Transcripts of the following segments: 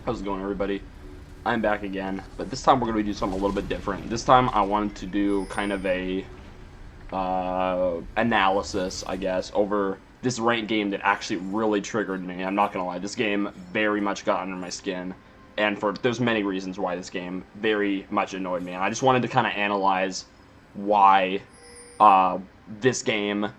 How's it going, everybody? I'm back again, but this time we're going to do something a little bit different. This time I wanted to do kind of a analysis, I guess, over this ranked game that actually really triggered me. I'm not going to lie, this game very much got under my skin, and there's many reasons why this game very much annoyed me. And I just wanted to kind of analyze why this game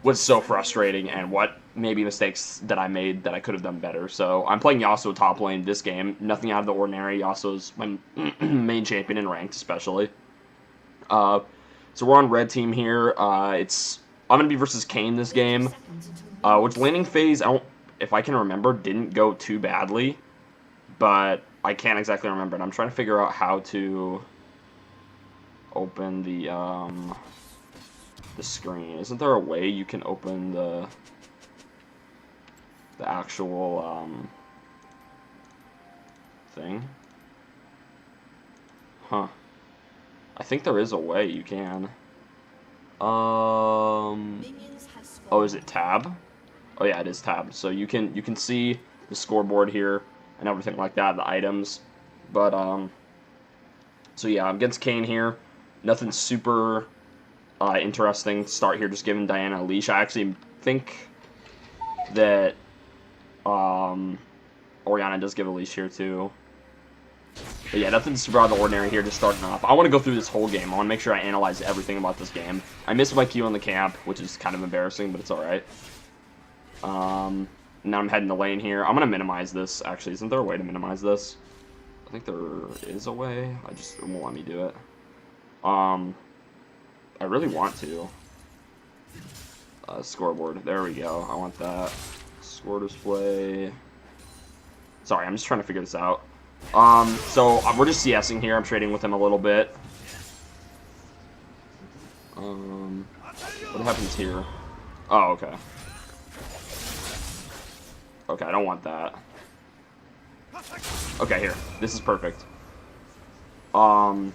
was so frustrating and what maybe mistakes that I made that I could have done better. So I'm playing YASUO top lane this game. Nothing out of the ordinary. YASUO's my main champion in ranked, especially. So we're on red team here. I'm gonna be versus KAYN this game, which laning phase, if I can remember, didn't go too badly, but I can't exactly remember. And I'm trying to figure out how to open the screen. Isn't there a way you can open the actual thing? Huh. I think there is a way you can. Oh, is it tab? Oh yeah, it is tab. So you can see the scoreboard here and everything like that, the items. But so yeah, I'm against KAYN here. Nothing super interesting start here, just giving Diana a leash. I actually think that Oriana does give a leash here too. But yeah, nothing super out of the ordinary here, just starting off. I want to go through this whole game. I want to make sure I analyze everything about this game. I missed my Q in the camp, which is kind of embarrassing, but it's alright. Now I'm heading to lane here. I'm going to minimize this, actually. Isn't there a way to minimize this? I think there is a way. It won't let me do it. I really want to. Scoreboard. There we go. I want that. Score display. Sorry, I'm just trying to figure this out. So we're just CSing here. I'm trading with him a little bit. What happens here? Oh, okay. Okay, I don't want that. Okay, here. This is perfect. But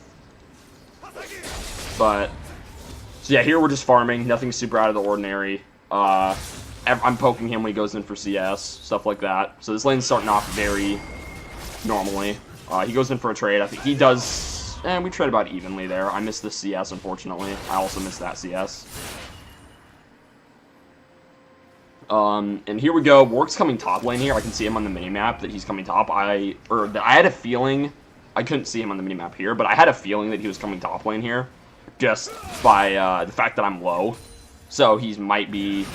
so yeah, here we're just farming. Nothing super out of the ordinary. I'm poking him when he goes in for CS, stuff like that. So this lane's starting off very normally. He goes in for a trade. I think he does. And we trade about evenly there. I missed the CS, unfortunately. I also missed that CS. And here we go. Warwick's coming top lane here. I can see him on the minimap that he's coming top. I had a feeling. I couldn't see him on the minimap here, but I had a feeling that he was coming top lane here, just by the fact that I'm low. So he might be.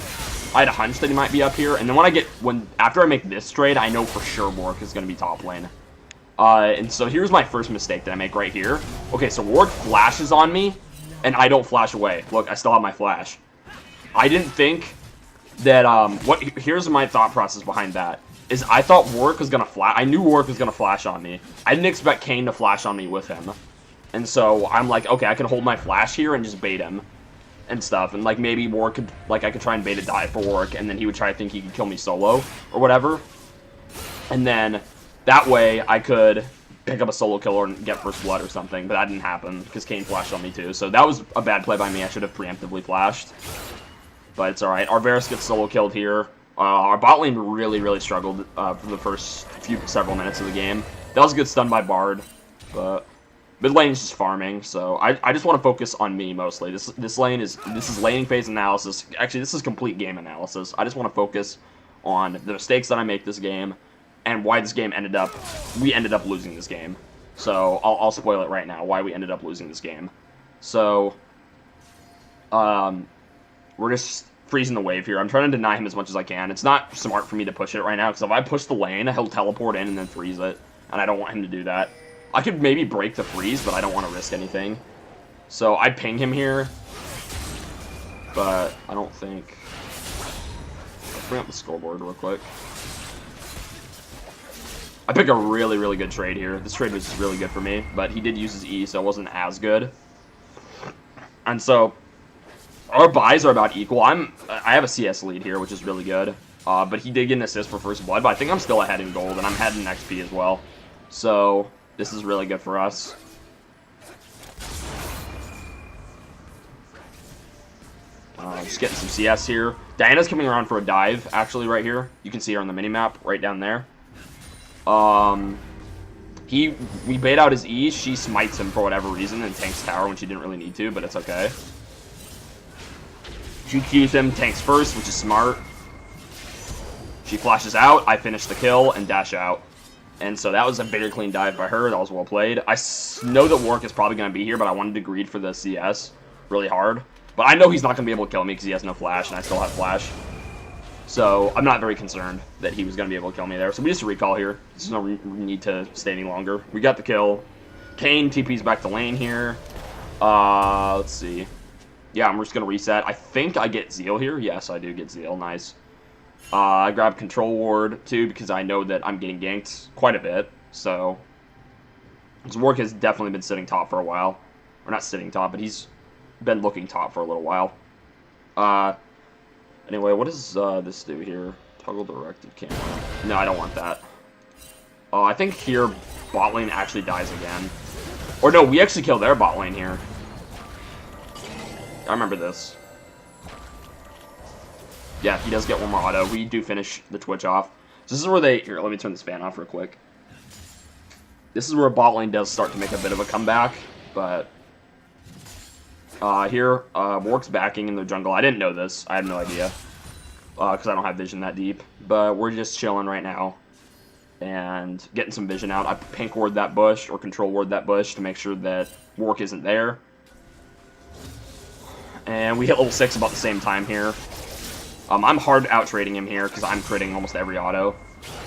I had a hunch that he might be up here, and then after I make this trade, I know for sure Warwick is going to be top lane. And so here's my first mistake that I make right here. Okay, so Warwick flashes on me, and I don't flash away. Look, I still have my flash. I didn't think that here's my thought process behind that. Is I thought Warwick was going to flash. I knew Warwick was going to flash on me. I didn't expect KAYN to flash on me with him. And so I'm like, okay, I can hold my flash here and just bait him and stuff. And like maybe Warwick could, like I could try and bait a dive for Warwick, and then he would try to think he could kill me solo or whatever. And then that way I could pick up a solo kill or get first blood or something. But that didn't happen because KAYN flashed on me too. So that was a bad play by me. I should have preemptively flashed. But it's alright. Arvarus gets solo killed here. Our bot lane really struggled for the first several minutes of the game. That was a good stun by Bard, but mid lane is just farming. So I just want to focus on me mostly. This is laning phase analysis. Actually, this is complete game analysis. I just want to focus on the mistakes that I make this game and why this game we ended up losing this game. So I'll spoil it right now. Why we ended up losing this game. So we're just freezing the wave here. I'm trying to deny him as much as I can. It's not smart for me to push it right now, because if I push the lane, he'll teleport in and then freeze it, and I don't want him to do that. I could maybe break the freeze, but I don't want to risk anything. So I ping him here, but I don't think... Let's bring up the scoreboard real quick. I pick a really good trade here. This trade was really good for me, but he did use his E, so it wasn't as good. And so our buys are about equal. I have a CS lead here, which is really good. But he did get an assist for first blood, but I think I'm still ahead in gold, and I'm ahead in XP as well. So this is really good for us. Just getting some CS here. Diana's coming around for a dive, actually, right here. You can see her on the minimap right down there. We bait out his E, she smites him for whatever reason and tanks tower when she didn't really need to, but it's okay. She Qs him, tanks first, which is smart. She flashes out, I finish the kill, and dash out. And so that was a very clean dive by her, that was well played. I know that Warwick is probably going to be here, but I wanted to greed for the CS really hard. But I know he's not going to be able to kill me because he has no flash, and I still have flash. So I'm not very concerned that he was going to be able to kill me there. So we just recall here. There's no need to stay any longer. We got the kill. KAYN TP's back to lane here. Let's see. Yeah, I'm just going to reset. I think I get Zeal here. Yes, I do get Zeal. Nice. I grab Control Ward, too, because I know that I'm getting ganked quite a bit. So, his work has definitely been sitting top for a while. Or not sitting top, but he's been looking top for a little while. Anyway, what does this do here? Toggle directed camera. No, I don't want that. I think here, bot lane actually dies again. Or no, we actually kill their bot lane here. I remember this. Yeah, he does get one more auto. We do finish the Twitch off. So this is where they... Here, let me turn this fan off real quick. This is where bot lane does start to make a bit of a comeback. But... here, Warwick's backing in the jungle. I didn't know this. I had no idea. Because I don't have vision that deep. But we're just chilling right now. And getting some vision out. I pink ward that bush, or control ward that bush, to make sure that Warwick isn't there. And we hit level 6 about the same time here. I'm hard out trading him here because I'm critting almost every auto.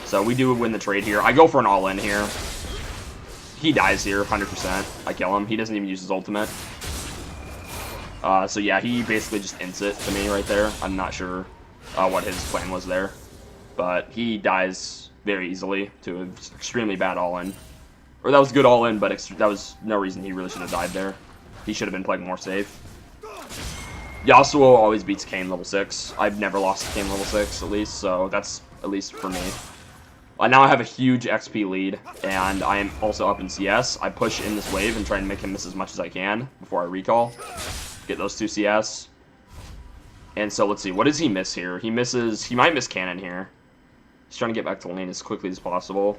So we do win the trade here. I go for an all-in here. He dies here, 100%. I kill him. He doesn't even use his ultimate. So yeah, he basically just ints it to me right there. I'm not sure what his plan was there. But he dies very easily to an extremely bad all-in. Or that was good all-in, but that was no reason he really should have died there. He should have been playing more safe. YASUO always beats KAYN level 6. I've never lost to KAYN level 6, at least, so that's at least for me. Now I have a huge XP lead, and I am also up in CS. I push in this wave and try and make him miss as much as I can before I recall. Get those 2 CS. And so let's see, what does he miss here? He might miss cannon here. He's trying to get back to lane as quickly as possible.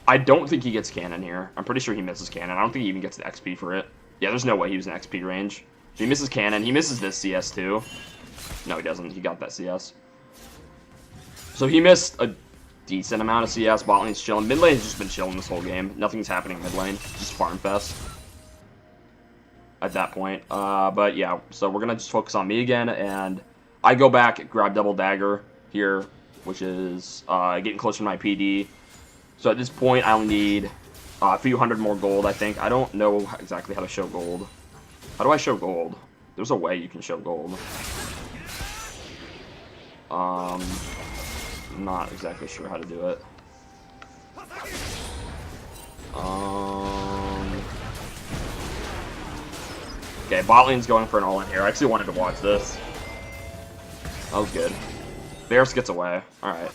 I don't think he gets cannon here. I'm pretty sure he misses cannon. I don't think he even gets the XP for it. Yeah, there's no way he was in XP range. He misses cannon. He misses this CS too. No, he doesn't. He got that CS. So he missed a decent amount of CS. Bot lane's chilling. Mid lane's just been chilling this whole game. Nothing's happening mid lane. Just farm fest at that point. But yeah, so we're going to just focus on me again. And I go back, grab double dagger here, which is getting closer to my PD. So at this point, I'll need a few hundred more gold, I think. I don't know exactly how to show gold. How do I show gold? There's a way you can show gold. I'm not exactly sure how to do it. Okay, bot lane's going for an all-in here. I actually wanted to watch this. That was good. Varus gets away. Alright.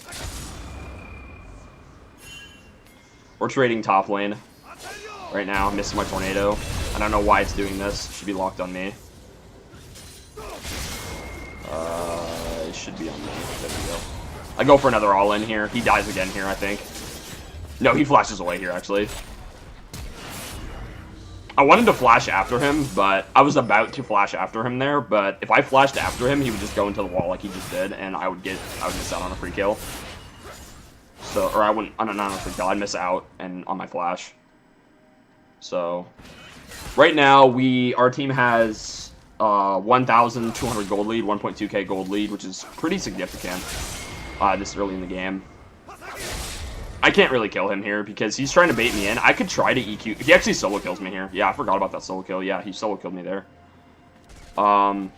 We're trading top lane right now. I'm missing my tornado. I don't know why it's doing this. It should be locked on me. It should be on me. There we go. I go for another all-in here. He dies again here, I think. No, he flashes away here, actually. I wanted to flash after him, but I was about to flash after him there, but if I flashed after him, he would just go into the wall like he just did, and I would miss out on a free kill. So, or I wouldn't, not on a free kill, I'd miss out and on my flash. So, right now, our team has 1,200 gold lead, 1.2k gold lead, which is pretty significant this early in the game. I can't really kill him here because he's trying to bait me in. I could try to EQ. He actually solo kills me here. Yeah, I forgot about that solo kill. Yeah, he solo killed me there. That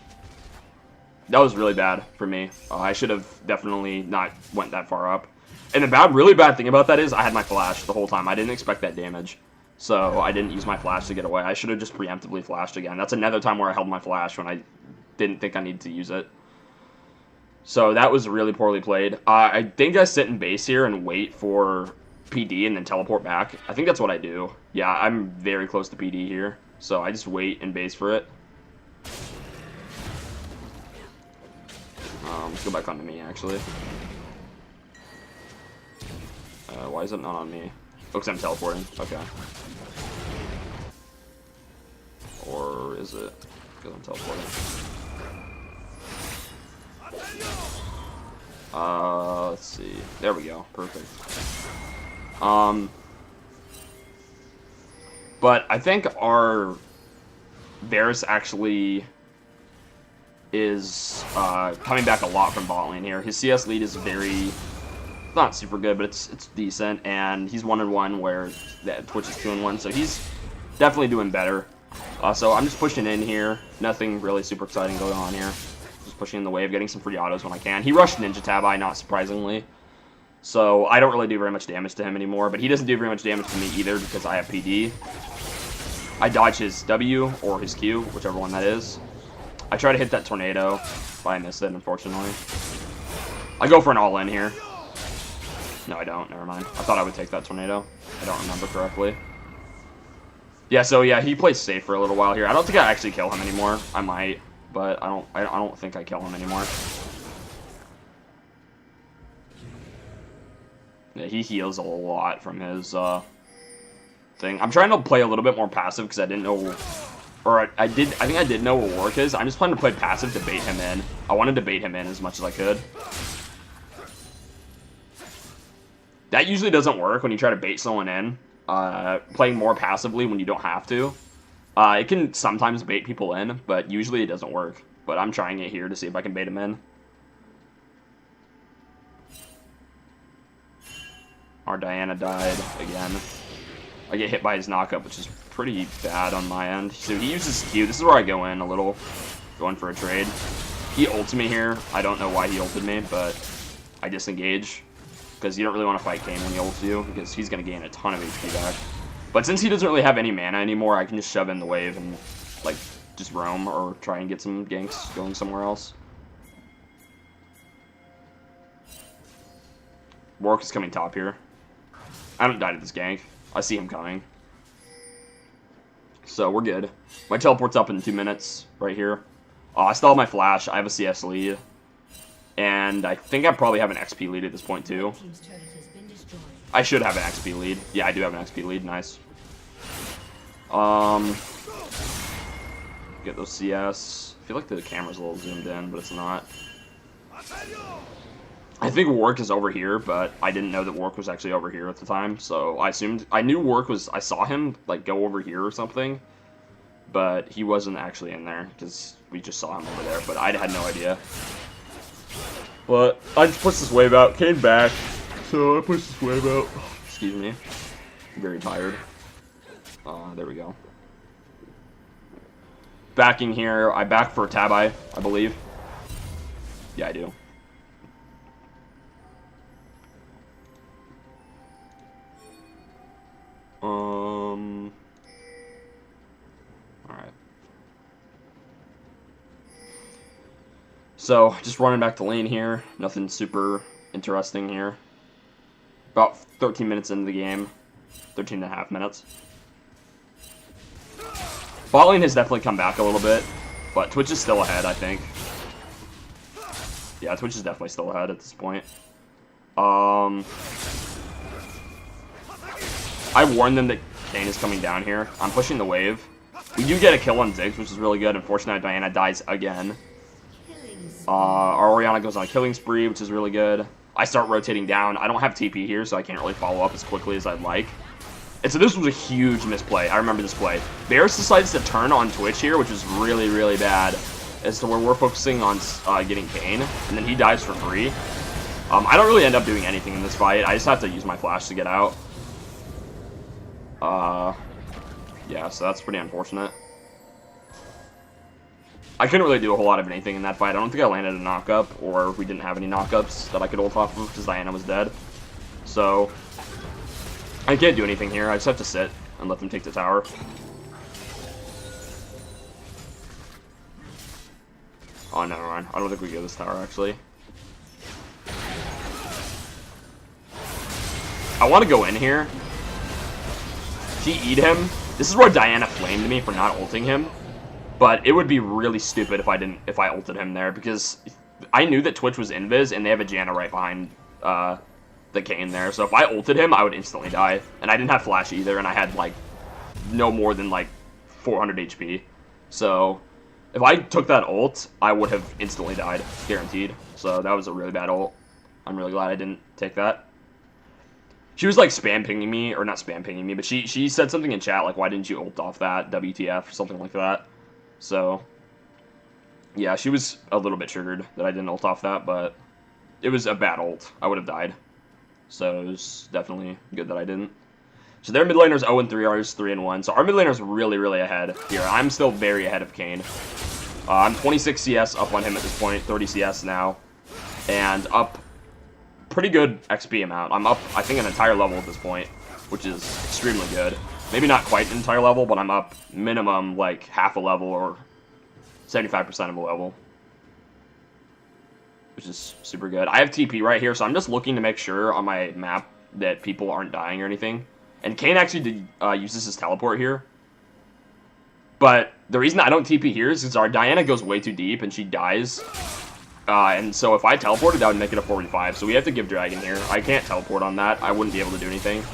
was really bad for me. I should have definitely not went that far up. And the really bad thing about that is I had my flash the whole time. I didn't expect that damage. So I didn't use my flash to get away. I should have just preemptively flashed again. That's another time where I held my flash when I didn't think I needed to use it. So that was really poorly played. I think I sit in base here and wait for PD and then teleport back. I think that's what I do. Yeah, I'm very close to PD here. So I just wait in base for it. Let's go back onto me, actually. Why is it not on me? Oh, 'cause I'm teleporting. Okay. Or is it because I'm teleporting? Let's see. There we go. Perfect. But I think our Varus actually is coming back a lot from bot lane here. His CS lead is very, not super good, but it's decent, and he's 1-1 where Twitch is 2-1, so he's definitely doing better. So I'm just pushing in here. Nothing really super exciting going on here. Just pushing in the wave, getting some free autos when I can. He rushed Ninja Tabi, not surprisingly. So I don't really do very much damage to him anymore, but he doesn't do very much damage to me either because I have PD. I dodge his W or his Q, whichever one that is. I try to hit that tornado, but I missed it, unfortunately. I go for an all-in here. No, I don't. Never mind. I thought I would take that tornado. I don't remember correctly. Yeah, so yeah, he plays safe for a little while here. I don't think I actually kill him anymore. I might, but I don't think I kill him anymore. Yeah, he heals a lot from his thing. I'm trying to play a little bit more passive because I didn't know, or I think I did know what Warwick is. I'm just planning to play passive to bait him in. I wanted to bait him in as much as I could. That usually doesn't work when you try to bait someone in. Playing more passively when you don't have to. It can sometimes bait people in, but usually it doesn't work. But I'm trying it here to see if I can bait him in. Our Diana died again. I get hit by his knockup, which is pretty bad on my end. So he uses Q. This is where I go in a little. Going for a trade. He ults me here. I don't know why he ulted me, but I disengage. Because you don't really want to fight KAYN when he ults you, because he's going to gain a ton of HP back. But since he doesn't really have any mana anymore, I can just shove in the wave and, like, just roam or try and get some ganks going somewhere else. Warwick is coming top here. I haven't died at this gank. I see him coming. So we're good. My teleport's up in 2 minutes right here. I still have my flash. I have a CS lead. And I think I probably have an XP lead at this point too. I should have an XP lead. Yeah, I do have an XP lead. Nice. Get those CS. I feel like the camera's a little zoomed in, but it's not. I think Warwick is over here, but I didn't know that Warwick was actually over here at the time, so I knew Warwick was, I saw him, like, go over here or something, but he wasn't actually in there, because we just saw him over there, but I had no idea. But I just pushed this wave out, came back, so I pushed this wave out. Excuse me. I'm very tired. There we go. Backing here, I back for Tabi, I believe. Yeah, I do. Alright. So, just running back to lane here. Nothing super interesting here. About 13 minutes into the game. 13 and a half minutes. Bot lane has definitely come back a little bit, but Twitch is still ahead, I think. Yeah, Twitch is definitely still ahead at this point. I warned them that KAYN is coming down here. I'm pushing the wave. We do get a kill on Ziggs, which is really good. Unfortunately, Diana dies again. Our Orianna goes on a killing spree, which is really good. I start rotating down. I don't have TP here, so I can't really follow up as quickly as I'd like. And so this was a huge misplay. I remember this play. Varus decides to turn on Twitch here, which is really, really bad. As to where we're focusing on getting KAYN, and then he dies for free. I don't really end up doing anything in this fight. I just have to use my flash to get out. Yeah, so that's pretty unfortunate. I couldn't really do a whole lot of anything in that fight. I don't think I landed a knockup, or we didn't have any knockups that I could ult off of because Diana was dead. So, I can't do anything here. I just have to sit and let them take the tower. Oh, never mind. I don't think we get this tower, actually. I want to go in here. She eat him. This is where Diana flamed me for not ulting him. But it would be really stupid if I ulted him there, because I knew that Twitch was invis, and they have a Janna right behind the the KAYN there. So if I ulted him, I would instantly die. And I didn't have flash either, and I had, like, no more than, like, 400 HP. So if I took that ult, I would have instantly died, guaranteed. So that was a really bad ult. I'm really glad I didn't take that. She was, like, spam pinging me, or not spam pinging me, but she said something in chat, like, why didn't you ult off that, WTF, or something like that. So, yeah, she was a little bit triggered that I didn't ult off that, but it was a bad ult. I would have died. So it was definitely good that I didn't. So their mid laner's 0-3, ours 3-1. So our mid laner's really, really ahead here. I'm still very ahead of KAYN. I'm 26 CS up on him at this point, 30 CS now, and up pretty good XP amount. I'm up, I think, an entire level at this point, which is extremely good. Maybe not quite an entire level, but I'm up minimum, like, half a level or 75% of a level, which is super good. I have TP right here, so I'm just looking to make sure on my map that people aren't dying or anything. And KAYN actually did, uses his teleport here. But the reason I don't TP here is because our Diana goes way too deep and she dies. And so if I teleported, that would make it a 45. So we have to give Dragon here. I can't teleport on that. I wouldn't be able to do anything.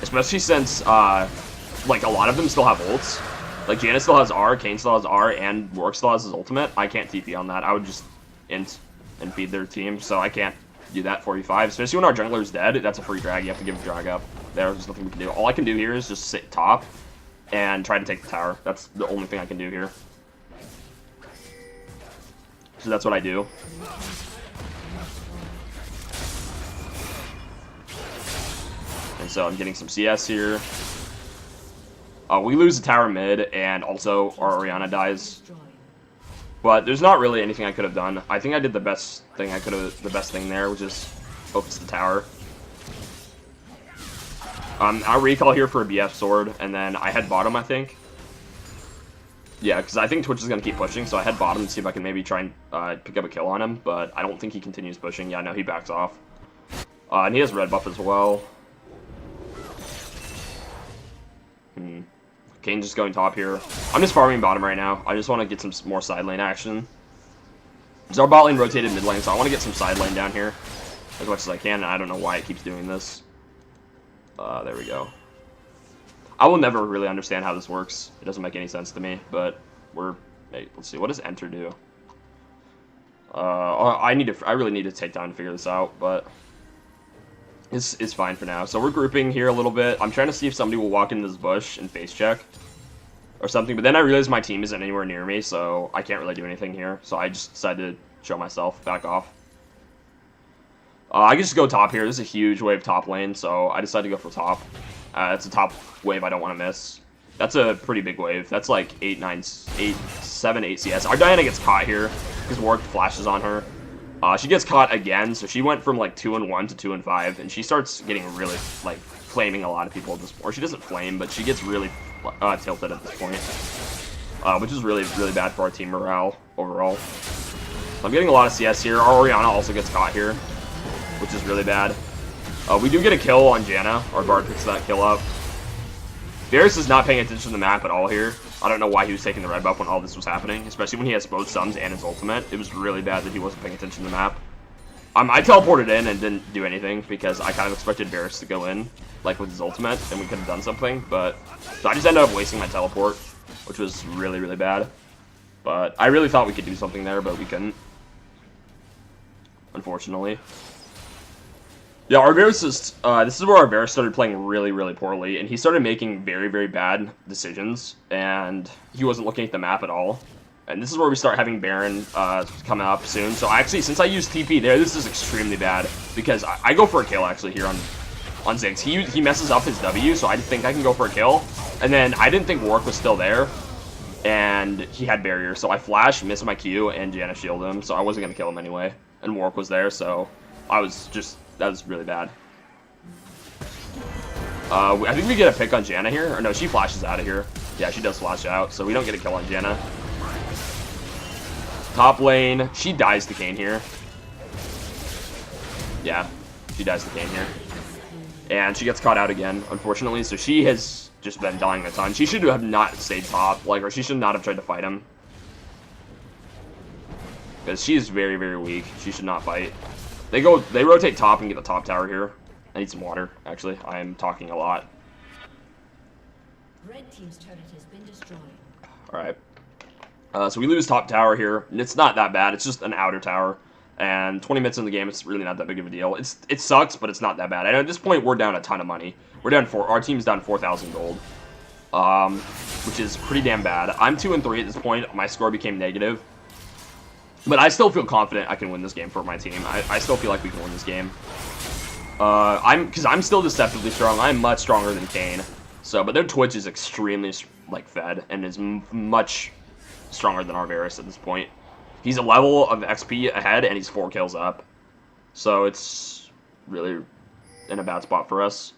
Especially since, like, a lot of them still have ults. Like, Janna still has R, KAYN still has R, and Rourke still has his ultimate. I can't TP on that. I would just int and feed their team, so I can't do that 45. Especially when our jungler's dead, that's a free drag. You have to give a drag up. There's nothing we can do. All I can do here is just sit top and try to take the tower. That's the only thing I can do here. So that's what I do. And so I'm getting some CS here. We lose the tower mid, and also our Orianna dies. But there's not really anything I could have done. I think I did the best thing I could have, the best thing there, which is focus the tower. I'll recall here for a BF sword, and then I head bottom, I think. Yeah, because I think Twitch is going to keep pushing, so I head bottom to see if I can maybe try and pick up a kill on him, but I don't think he continues pushing. Yeah, no, he backs off. And he has red buff as well. KAYN just going top here. I'm just farming bottom right now. I just want to get some more side lane action. So our bot lane rotated mid lane, so I want to get some side lane down here as much as I can, and I don't know why it keeps doing this. There we go. I will never really understand how this works. It doesn't make any sense to me, but hey, let's see. What does enter do? I really need to take time to figure this out, but it's fine for now. So we're grouping here a little bit. I'm trying to see if somebody will walk into this bush and face check or something, but then I realize my team isn't anywhere near me, so I can't really do anything here. So I just decided to show myself, back off. I can just go top here. This is a huge wave top lane, so I decided to go for top. It's a top wave I don't want to miss. That's a pretty big wave. That's like 7, 8 CS. Our Diana gets caught here because Warwick flashes on her. She gets caught again, so she went from like 2-1 to 2-5, and she starts getting really, like, flaming a lot of people at this point. Or she doesn't flame, but she gets really tilted at this point, which is really, really bad for our team morale overall. So I'm getting a lot of CS here. Our Orianna also gets caught here, which is really bad. We do get a kill on Janna. Our Bard picks that kill up. Varus is not paying attention to the map at all here. I don't know why he was taking the red buff when all this was happening, especially when he has both stuns and his ultimate. It was really bad that he wasn't paying attention to the map. I teleported in and didn't do anything because I kind of expected Varus to go in, like with his ultimate, and we could have done something, but so I just ended up wasting my teleport, which was really, really bad. But I really thought we could do something there, but we couldn't, unfortunately. Yeah, our Varus is, this is where our Varus started playing really, really poorly, and he started making very, very bad decisions, and he wasn't looking at the map at all. And this is where we start having Baron coming up soon. So actually, since I used TP there, this is extremely bad, because I go for a kill, actually, here on Ziggs. He messes up his W, so I think I can go for a kill. And then I didn't think Warwick was still there, and he had barrier, so I flashed, missed my Q, and Janna shielded him, so I wasn't going to kill him anyway. And Warwick was there, so I was just... That was really bad. I think we get a pick on Janna here. Or no, she flashes out of here. Yeah, she does flash out, so we don't get a kill on Janna. Top lane. She dies to KAYN here. Yeah, she dies to KAYN here. And she gets caught out again, unfortunately. So she has just been dying a ton. She should have not stayed top, or she should not have tried to fight him. Because she is very, very weak. She should not fight. They rotate top and get the top tower here. I need some water, actually. I am talking a lot. Red team's turret has been destroyed. Alright. So we lose top tower here. And it's not that bad. It's just an outer tower. And 20 minutes in the game, it's really not that big of a deal. It sucks, but it's not that bad. And at this point, we're down a ton of money. We're down our team's down 4,000 gold. Which is pretty damn bad. I'm 2-3 at this point. My score became negative. But I still feel confident I can win this game for my team. I still feel like we can win this game. Because I'm still deceptively strong. I'm much stronger than KAYN. So, but their Twitch is extremely, like, fed. And is much stronger than our Varus at this point. He's a level of XP ahead, and he's 4 kills up. So it's really in a bad spot for us.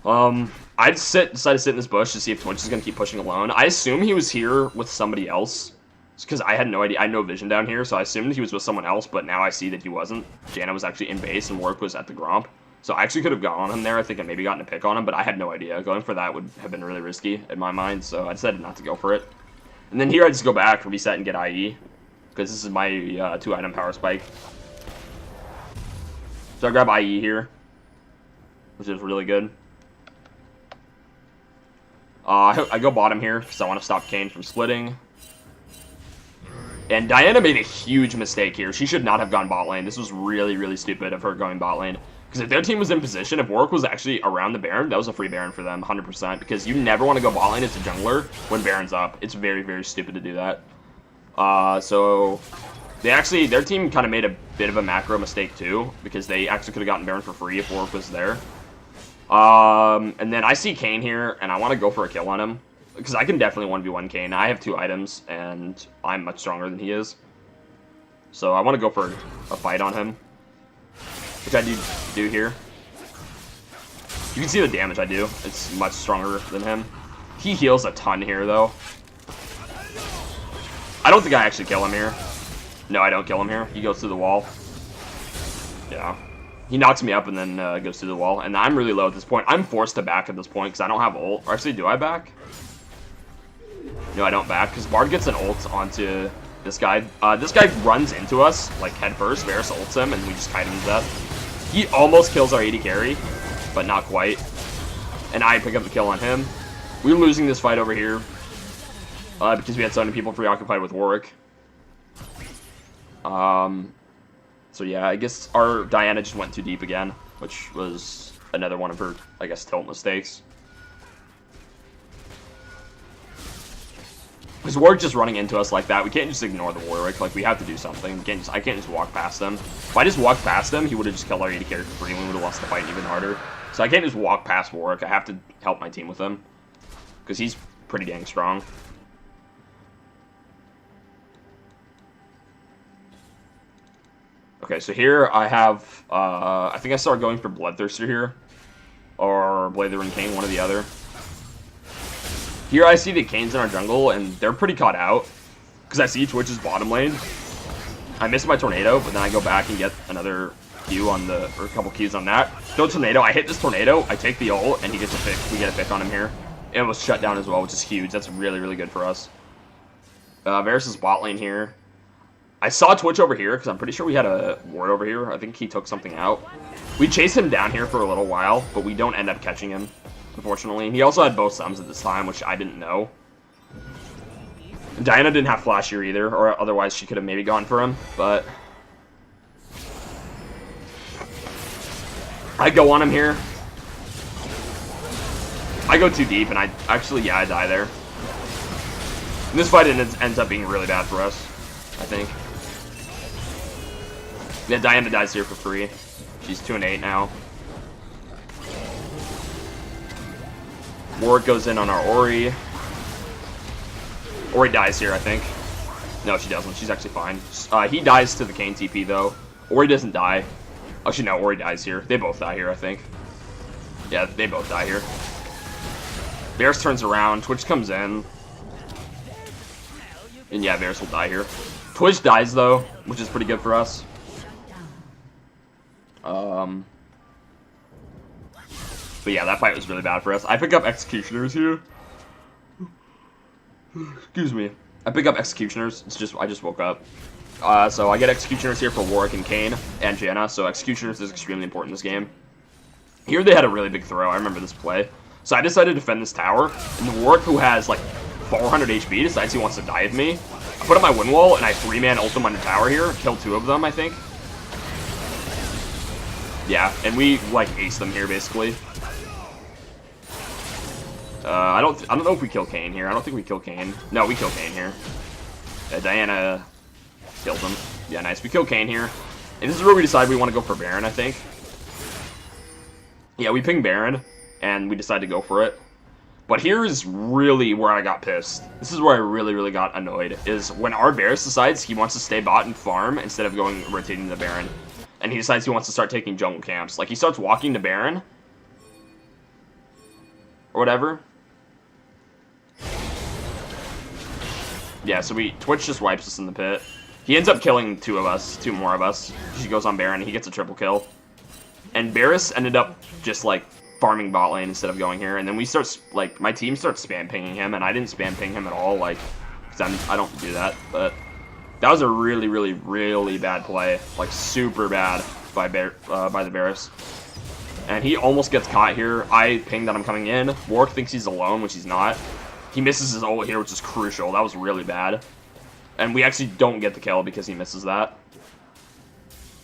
I decided to sit in this bush to see if Twitch is going to keep pushing alone. I assume he was here with somebody else. Because I had no idea. I had no vision down here, so I assumed he was with someone else, but now I see that he wasn't. Janna was actually in base, and Warwick was at the Gromp. So I actually could have gone on him there, I think, and maybe gotten a pick on him, but I had no idea. Going for that would have been really risky in my mind, so I decided not to go for it. And then here I just go back, reset, and get IE. Because this is my 2-item power spike. So I grab IE here, which is really good. I go bottom here, because I want to stop KAYN from splitting. And Diana made a huge mistake here. She should not have gone bot lane. This was really, really stupid of her going bot lane. Because if their team was in position, if Warwick was actually around the Baron, that was a free Baron for them, 100%. Because you never want to go bot lane as a jungler when Baron's up. It's very, very stupid to do that. So their team kind of made a bit of a macro mistake too. Because they actually could have gotten Baron for free if Warwick was there. And then I see KAYN here, and I want to go for a kill on him. Because I can definitely 1v1 KAYN. I have 2 items, and I'm much stronger than he is. So I want to go for a fight on him. Which I do here. You can see the damage I do. It's much stronger than him. He heals a ton here, though. I don't think I actually kill him here. No, I don't kill him here. He goes through the wall. Yeah. He knocks me up and then goes through the wall. And I'm really low at this point. I'm forced to back at this point because I don't have ult. Or actually, do I back? No, I don't back, because Bard gets an ult onto this guy. This guy runs into us, like, head first. Varus ults him, and we just kite him to death. He almost kills our AD carry, but not quite. And I pick up the kill on him. We were losing this fight over here, because we had so many people preoccupied with Warwick. So yeah, I guess our Diana just went too deep again, which was another one of her, I guess, tilt mistakes. Because Warwick just running into us like that, we can't just ignore the Warwick. Like, we have to do something. I can't just walk past him. If I just walked past him, he would have just killed our AD carry for free, and we would have lost the fight even harder. So I can't just walk past Warwick. I have to help my team with him. Because he's pretty dang strong. Okay, so here I have, I think I started going for Bloodthirster here. Or Blather and KAYN, one or the other. Here I see the KAYN's in our jungle, and they're pretty caught out. Because I see Twitch's bottom lane. I missed my tornado, but then I go back and get another Q on the, or a couple Qs on that. No tornado, I hit this tornado, I take the ult, and he gets a pick. We get a pick on him here. And it was shut down as well, which is huge. That's really, really good for us. Varus' bot lane here. I saw Twitch over here, because I'm pretty sure we had a ward over here. I think he took something out. We chased him down here for a little while, but we don't end up catching him, unfortunately. He also had both sums at this time, which I didn't know. Diana didn't have flash here either, or otherwise she could have maybe gone for him, but I go on him here. I go too deep, and I die there. And this fight ends up being really bad for us, I think. Yeah, Diana dies here for free. She's 2-8 now. Warwick goes in on our Ori. Ori dies here, I think. No, she doesn't. She's actually fine. He dies to the KAYN TP, though. Ori doesn't die. Actually, no, Ori dies here. They both die here, I think. Yeah, they both die here. Varus turns around. Twitch comes in. And yeah, Varus will die here. Twitch dies, though, which is pretty good for us. But yeah, that fight was really bad for us. I pick up Executioners here. Excuse me. I pick up Executioners. It's just, I just woke up. So I get Executioners here for Warwick and KAYN and Janna, so Executioners is extremely important in this game. Here they had a really big throw, I remember this play. So I decided to defend this tower, and Warwick, who has like 400 HP, decides he wants to dive me. I put up my wind wall, and I 3-man ult them on the tower here, kill 2 of them, I think. Yeah, and we like ace them here basically. I don't know if we kill KAYN here. I don't think we kill KAYN. No, we kill KAYN here. Diana kills him. Yeah, nice. We kill KAYN here. And this is where we decide we want to go for Baron, I think. Yeah, we ping Baron, and we decide to go for it. But here's really where I got pissed. This is where I really got annoyed, is when our Varus decides he wants to stay bot and farm instead of going rotating the Baron. And he decides he wants to start taking jungle camps. Like, he starts walking to Baron. Or whatever. Yeah, so Twitch just wipes us in the pit. He ends up killing 2 more of us. She goes on Baron, he gets a triple kill. And Varus ended up just, like, farming bot lane instead of going here. And then we start, like, my team starts spam pinging him, and I didn't spam ping him at all, like, because I don't do that. But that was a really bad play. Like, super bad by the Varus. And he almost gets caught here. I ping that I'm coming in. Warwick thinks he's alone, which he's not. He misses his ult here, which is crucial. That was really bad. And we actually don't get the kill because he misses that.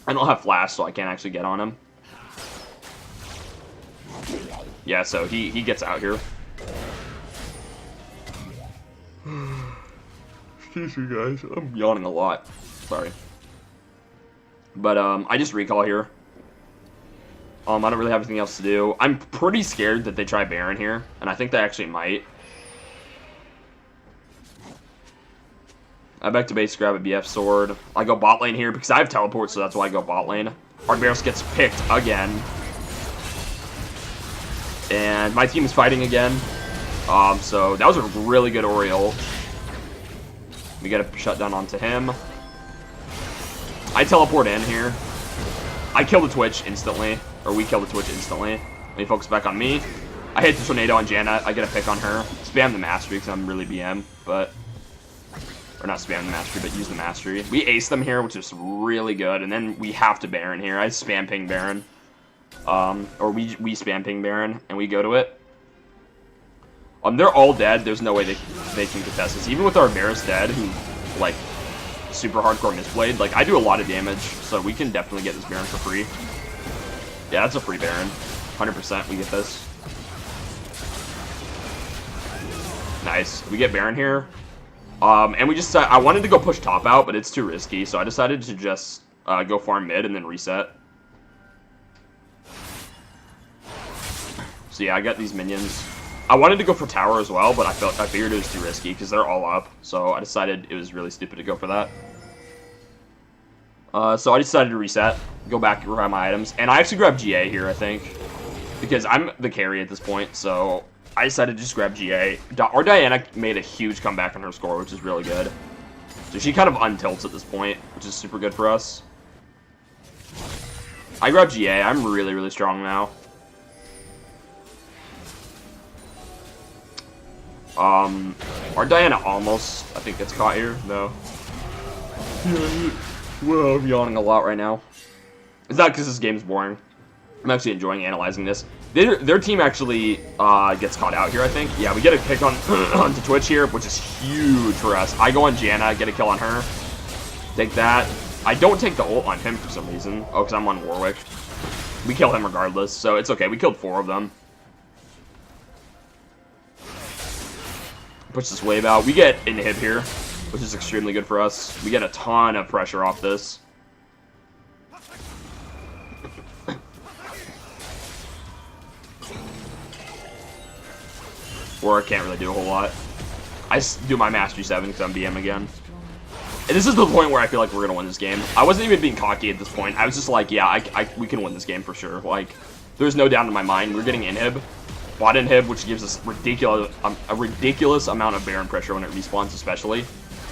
I don't have flash, so I can't actually get on him. Yeah, so he gets out here. Excuse me, guys. I'm yawning a lot. Sorry. But, I just recall here. I don't really have anything else to do. I'm pretty scared that they try Baron here, and I think they actually might. I back to base, grab a BF sword. I go bot lane here because I have teleport, so that's why I go bot lane. Varus gets picked again. And my team is fighting again. So that was a really good Oriole. We get a shutdown onto him. I teleport in here. I kill the Twitch instantly. Or we kill the Twitch instantly. Let me focus back on me. I hit the tornado on Janna. I get a pick on her. Spam the mastery because I'm really BM, but... Or not spam the mastery, but use the mastery. We ace them here, which is really good. And then we have to Baron here. I spam ping Baron. Or we spam ping Baron, and we go to it. They're all dead. There's no way they can contest this. Even with our Varus dead, who, like, super hardcore misplayed, like, I do a lot of damage, so we can definitely get this Baron for free. Yeah, that's a free Baron. 100% we get this. Nice. We get Baron here. And we just, I wanted to go push top out, but it's too risky, so I decided to just go farm mid and then reset. So yeah, I got these minions. I wanted to go for tower as well, but I figured it was too risky because they're all up, so I decided it was really stupid to go for that. So I decided to reset, go back, grab my items, and I actually grabbed GA here, I think, because I'm the carry at this point, so I decided to just grab GA. Our Diana made a huge comeback on her score, which is really good. So she kind of untilts at this point, which is super good for us. I grabbed GA. I'm really strong now. Our Diana almost, I think, gets caught here. No. Well, I'm yawning a lot right now. It's not because this game's boring. I'm actually enjoying analyzing this. Their team actually gets caught out here, I think. Yeah, we get a pick on onto Twitch here, which is huge for us. I go on Janna, get a kill on her. Take that. I don't take the ult on him for some reason. Oh, because I'm on Warwick. We kill him regardless, so it's okay. We killed 4 of them. Push this wave out. We get inhib here, which is extremely good for us. We get a ton of pressure off this. Or I can't really do a whole lot. I do my Mastery 7 because I'm BM again. And this is the point where I feel like we're going to win this game. I wasn't even being cocky at this point. I was just like, yeah, we can win this game for sure. Like, there's no doubt in my mind. We're getting inhib. Bot inhib, which gives us a ridiculous amount of Baron pressure when it respawns, especially.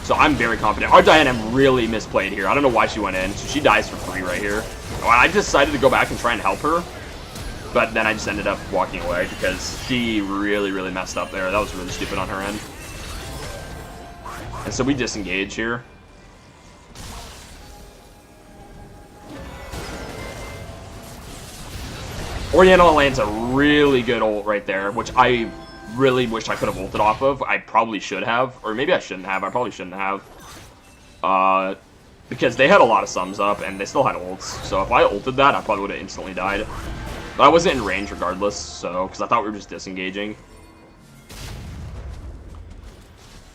So I'm very confident. Our Diana really misplayed here. I don't know why she went in. So she dies for free right here. I decided to go back and try and help her. But then I just ended up walking away because she really messed up there. That was really stupid on her end. And so we disengage here. Oriental lands a really good ult right there, which I really wish I could have ulted off of. I probably should have, or maybe I shouldn't have. I probably shouldn't have. Because they had a lot of sums up, and they still had ults. So if I ulted that, I probably would have instantly died. But I wasn't in range regardless, so, because I thought we were just disengaging.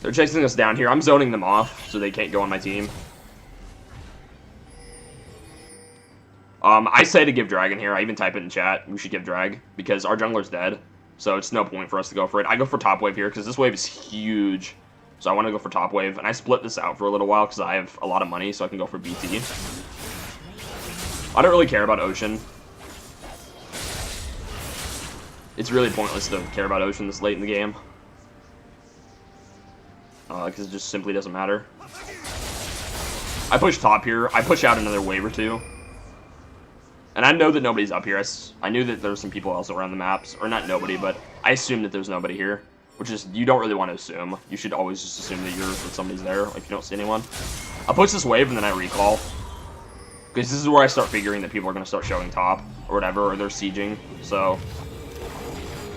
They're chasing us down here. I'm zoning them off, so they can't go on my team. I say to give Dragon here. I even type it in chat. We should give Drag, because our jungler's dead. So it's no point for us to go for it. I go for top wave here, because this wave is huge. So I want to go for top wave. And I split this out for a little while, because I have a lot of money, so I can go for BT. I don't really care about Ocean. It's really pointless to care about Ocean this late in the game. Because it just simply doesn't matter. I push top here. I push out another wave or two. And I know that nobody's up here. I knew that there's some people else around the maps. Or not nobody, but I assume that there's nobody here. Which is, you don't really want to assume. You should always just assume that somebody's there, if you don't see anyone. I'll push this wave and then I recall. Because this is where I start figuring that people are going to start showing top. Or whatever, or they're sieging. So,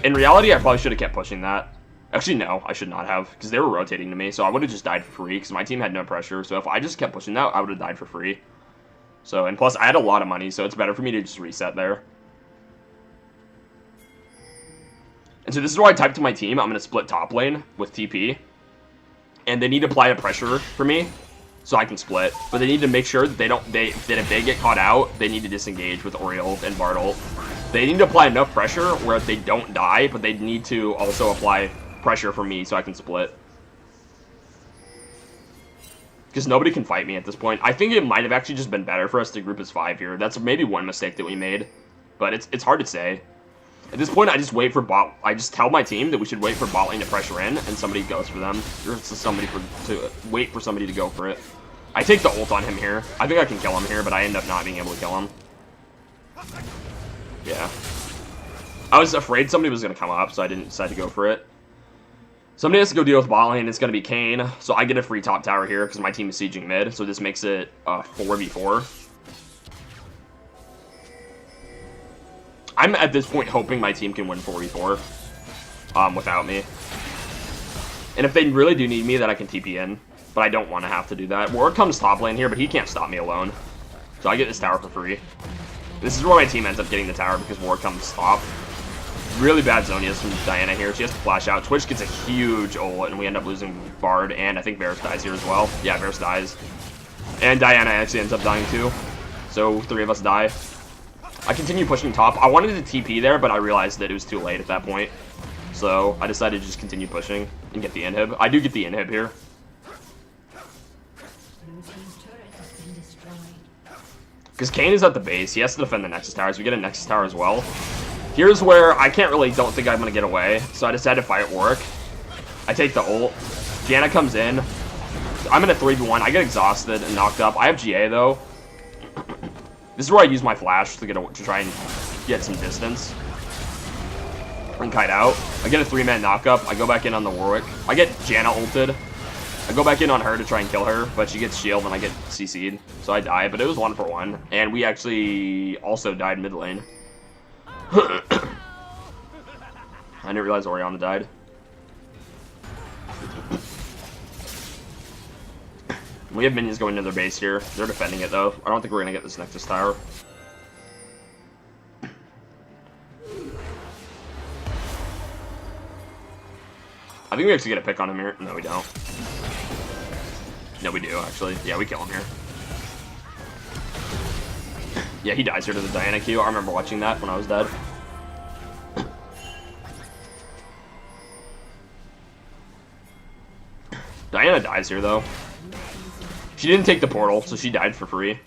in reality, I probably should have kept pushing that. Actually, no, I should not have. Because they were rotating to me, so I would have just died for free. Because my team had no pressure. So if I just kept pushing that, I would have died for free. So, and plus, I had a lot of money, so it's better for me to just reset there. And so this is where I type to my team, I'm going to split top lane with TP. And they need to apply a pressure for me, so I can split. But they need to make sure that that if they get caught out, they need to disengage with Oriole and Bartle. They need to apply enough pressure where they don't die, but they need to also apply pressure for me so I can split. Because nobody can fight me at this point. I think it might have actually just been better for us to group as 5 here. That's maybe one mistake that we made. But it's hard to say. At this point, I just wait for bot. I just tell my team that we should wait for bot lane to pressure in, and somebody goes for them. Or to wait for somebody to go for it. I take the ult on him here. I think I can kill him here, but I end up not being able to kill him. Yeah. I was afraid somebody was going to come up, so I didn't decide to go for it. Somebody has to go deal with bot lane. It's going to be KAYN. So I get a free top tower here because my team is sieging mid. So this makes it 4v4. I'm at this point hoping my team can win 4v4 without me. And if they really do need me, then I can TP in. But I don't want to have to do that. Ward comes top lane here, but he can't stop me alone. So I get this tower for free. This is where my team ends up getting the tower because Ward comes top. Really bad Zonias from Diana here. She has to flash out. Twitch gets a huge ult, and we end up losing Bard, and I think Varus dies here as well. Yeah, Varus dies. And Diana actually ends up dying too. So 3 of us die. I continue pushing top. I wanted to TP there, but I realized that it was too late at that point. So I decided to just continue pushing and get the inhib. I do get the inhib here. Because KAYN is at the base. He has to defend the Nexus Tower, so we get a Nexus Tower as well. Here's where I don't think I'm going to get away. So I decided to fight Warwick. I take the ult. Janna comes in. I'm in a 3v1. I get exhausted and knocked up. I have GA, though. This is where I use my flash to try and get some distance. And kite out. I get a 3-man knockup. I go back in on the Warwick. I get Janna ulted. I go back in on her to try and kill her, but she gets shield and I get CC'd. So I die, but it was 1-for-1. And we actually also died mid lane. I didn't realize Orianna died. We have minions going to their base here. They're defending it, though. I don't think we're going to get this Nexus Tower. I think we actually get a pick on him here. No, we don't. No, we do, actually. Yeah, we kill him here. Yeah, he dies here to the Diana Q. I remember watching that when I was dead. Diana dies here, though. She didn't take the portal, so she died for free.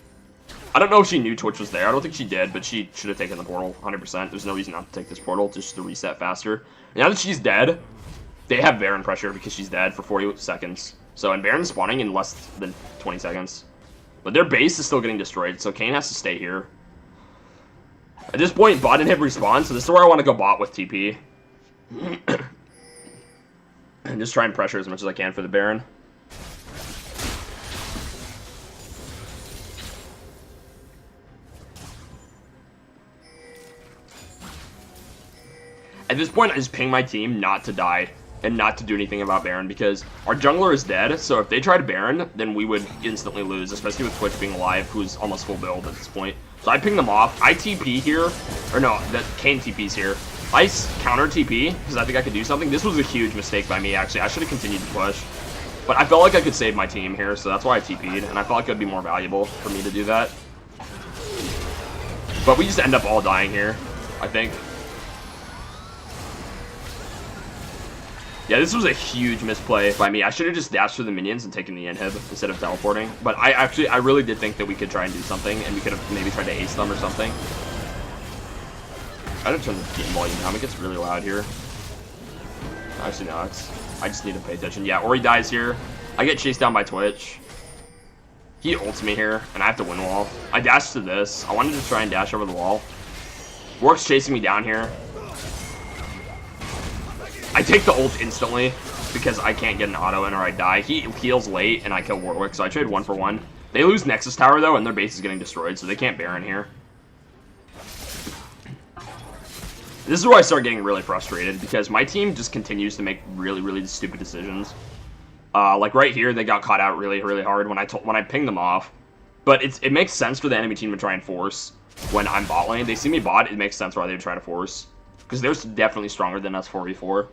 I don't know if she knew Twitch was there. I don't think she did, but she should have taken the portal 100%. There's no reason not to take this portal, just to reset faster. Now that she's dead, they have Baron pressure because she's dead for 40 seconds. So, and Baron's spawning in less than 20 seconds. But their base is still getting destroyed, so KAYN has to stay here. At this point, bot inhib respawn, so this is where I want to go bot with TP. And just try and pressure as much as I can for the Baron. At this point, I just ping my team not to die and not to do anything about Baron because our jungler is dead. So if they try to Baron, then we would instantly lose, especially with Twitch being alive, who's almost full build at this point. So I ping them off. I TP here, or no, that KAYN TP's here. I counter TP because I think I could do something. This was a huge mistake by me, actually. I should have continued to push. But I felt like I could save my team here, so that's why I TP'd. And I felt like it would be more valuable for me to do that. But we just end up all dying here, I think. Yeah, this was a huge misplay by me. I should have just dashed through the minions and taken the inhib instead of teleporting. But I really did think that we could try and do something, and we could have maybe tried to ace them or something. I gotta turn the game volume down. It gets really loud here. Actually, no, I just need to pay attention. Yeah, Ori dies here. I get chased down by Twitch. He ults me here, and I have to win wall. I dash to this. I wanted to try and dash over the wall. Warwick's chasing me down here. I take the ult instantly because I can't get an auto in or I die. He heals late, and I kill Warwick, so I trade 1 for 1. They lose Nexus Tower, though, and their base is getting destroyed, so they can't Baron here. This is where I start getting really frustrated because my team just continues to make really, really stupid decisions. Like right here, they got caught out really, really hard when I pinged them off. But it makes sense for the enemy team to try and force when I'm bot lane. They see me bot, it makes sense why they would try to force. Because they're definitely stronger than us 4v4.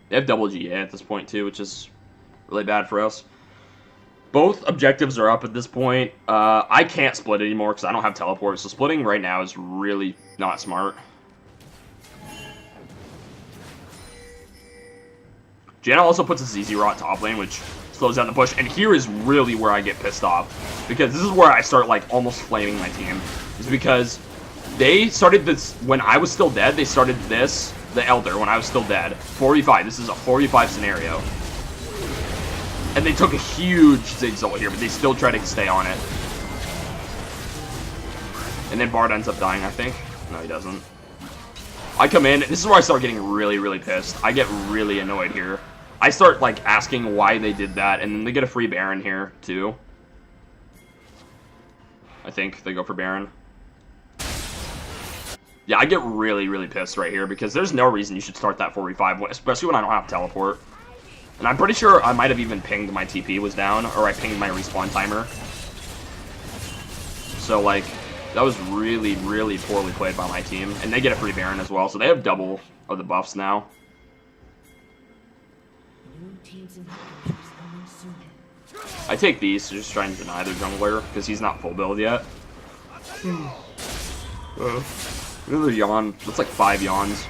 They have double GA at this point too, which is really bad for us. Both objectives are up at this point. I can't split anymore because I don't have teleport, so splitting right now is really not smart. Janna also puts a ZZ Rot top lane, which slows down the push, and here is really where I get pissed off. Because this is where I start, like, almost flaming my team. Is because they started this, when I was still dead, they started this, the Elder, when I was still dead. 4v5, this is a 4v5 scenario. And they took a huge Ziggs ult here, but they still try to stay on it. And then Bard ends up dying, I think. No, he doesn't. I come in, this is where I start getting really, really pissed. I get really annoyed here. I start, like, asking why they did that, and then they get a free Baron here, too. I think they go for Baron. Yeah, I get really, really pissed right here, because there's no reason you should start that 4v5, especially when I don't have teleport. And I'm pretty sure I might have even pinged my TP was down, or I pinged my respawn timer. So, like, that was really, really poorly played by my team. And they get a free Baron as well, so they have double of the buffs now. I take these to just try and deny their jungler, because he's not full build yet. Another yawn. That's like 5 yawns.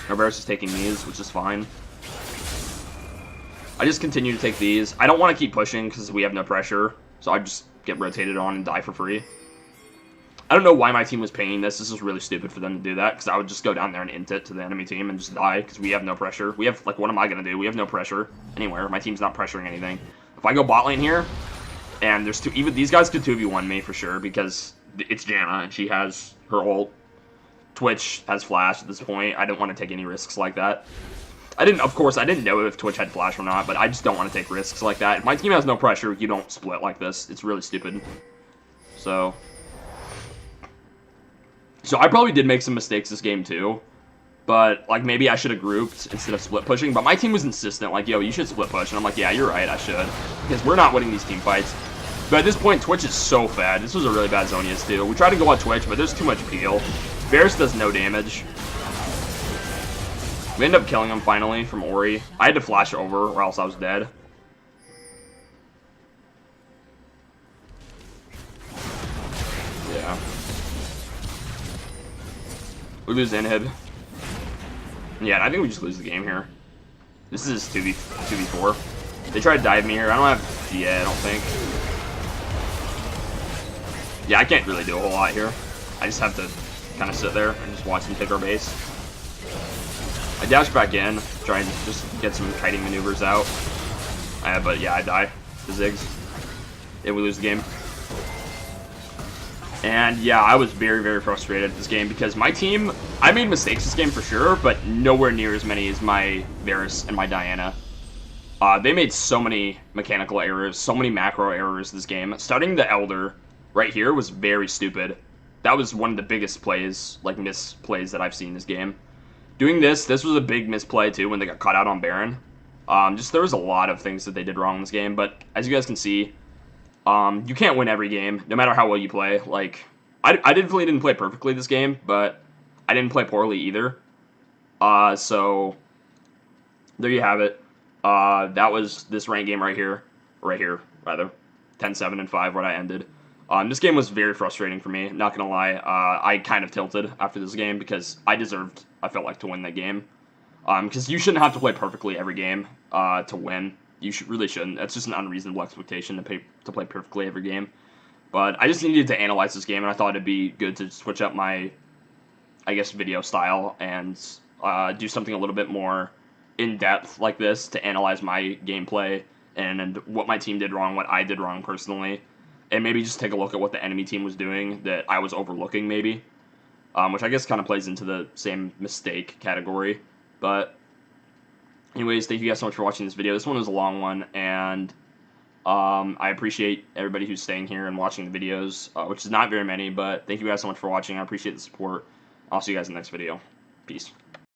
Narvaris is taking these, which is fine. I just continue to take these. I don't want to keep pushing because we have no pressure, so I just get rotated on and die for free. I don't know why my team was pinging this. This is really stupid for them to do that, because I would just go down there and int it to the enemy team and just die, because we have no pressure. We have, like, what am I going to do? We have no pressure anywhere. My team's not pressuring anything. If I go bot lane here, and there's even these guys could 2v1 me for sure, because it's Janna, and she has her ult. Twitch has flash at this point. I didn't want to take any risks like that. Of course, I didn't know if Twitch had flash or not, but I just don't want to take risks like that. If my team has no pressure, you don't split like this. It's really stupid. So I probably did make some mistakes this game too. But, like, maybe I should have grouped instead of split pushing. But my team was insistent, like, yo, you should split push. And I'm like, yeah, you're right, I should. Because we're not winning these team fights. But at this point, Twitch is so bad. This was a really bad Zonius too. We tried to go on Twitch, but there's too much peel. Varus does no damage. We end up killing him finally from Ori. I had to flash over or else I was dead. Yeah. We lose inhib. Yeah, and I think we just lose the game here. This is 2v4. They try to dive me here. I don't have GA, I don't think. Yeah, I can't really do a whole lot here. I just have to kind of sit there and just watch them take our base. I dash back in, try and just get some kiting maneuvers out. But yeah, I die to Ziggs. And we lose the game. And yeah, I was very, very frustrated at this game because my team, I made mistakes this game for sure, but nowhere near as many as my Varus and my Diana. They made so many mechanical errors, so many macro errors this game. Starting the Elder right here was very stupid. That was one of the biggest plays, like misplays that I've seen this game. Doing this was a big misplay too when they got caught out on Baron. Just there was a lot of things that they did wrong in this game, but as you guys can see, you can't win every game, no matter how well you play. Like, I definitely didn't play perfectly this game, but I didn't play poorly either. So there you have it. That was this rank game right here, rather. 10-7 and 5, what I ended. This game was very frustrating for me, not gonna lie. I kind of tilted after this game because I felt like, to win that game. Because you shouldn't have to play perfectly every game to win. You really shouldn't. That's just an unreasonable expectation to play perfectly every game. But I just needed to analyze this game, and I thought it'd be good to switch up my, I guess, video style and do something a little bit more in-depth like this to analyze my gameplay and what my team did wrong, what I did wrong personally, and maybe just take a look at what the enemy team was doing that I was overlooking maybe, which I guess kind of plays into the same mistake category. But anyways, thank you guys so much for watching this video. This one was a long one, and I appreciate everybody who's staying here and watching the videos, which is not very many, but thank you guys so much for watching. I appreciate the support. I'll see you guys in the next video. Peace.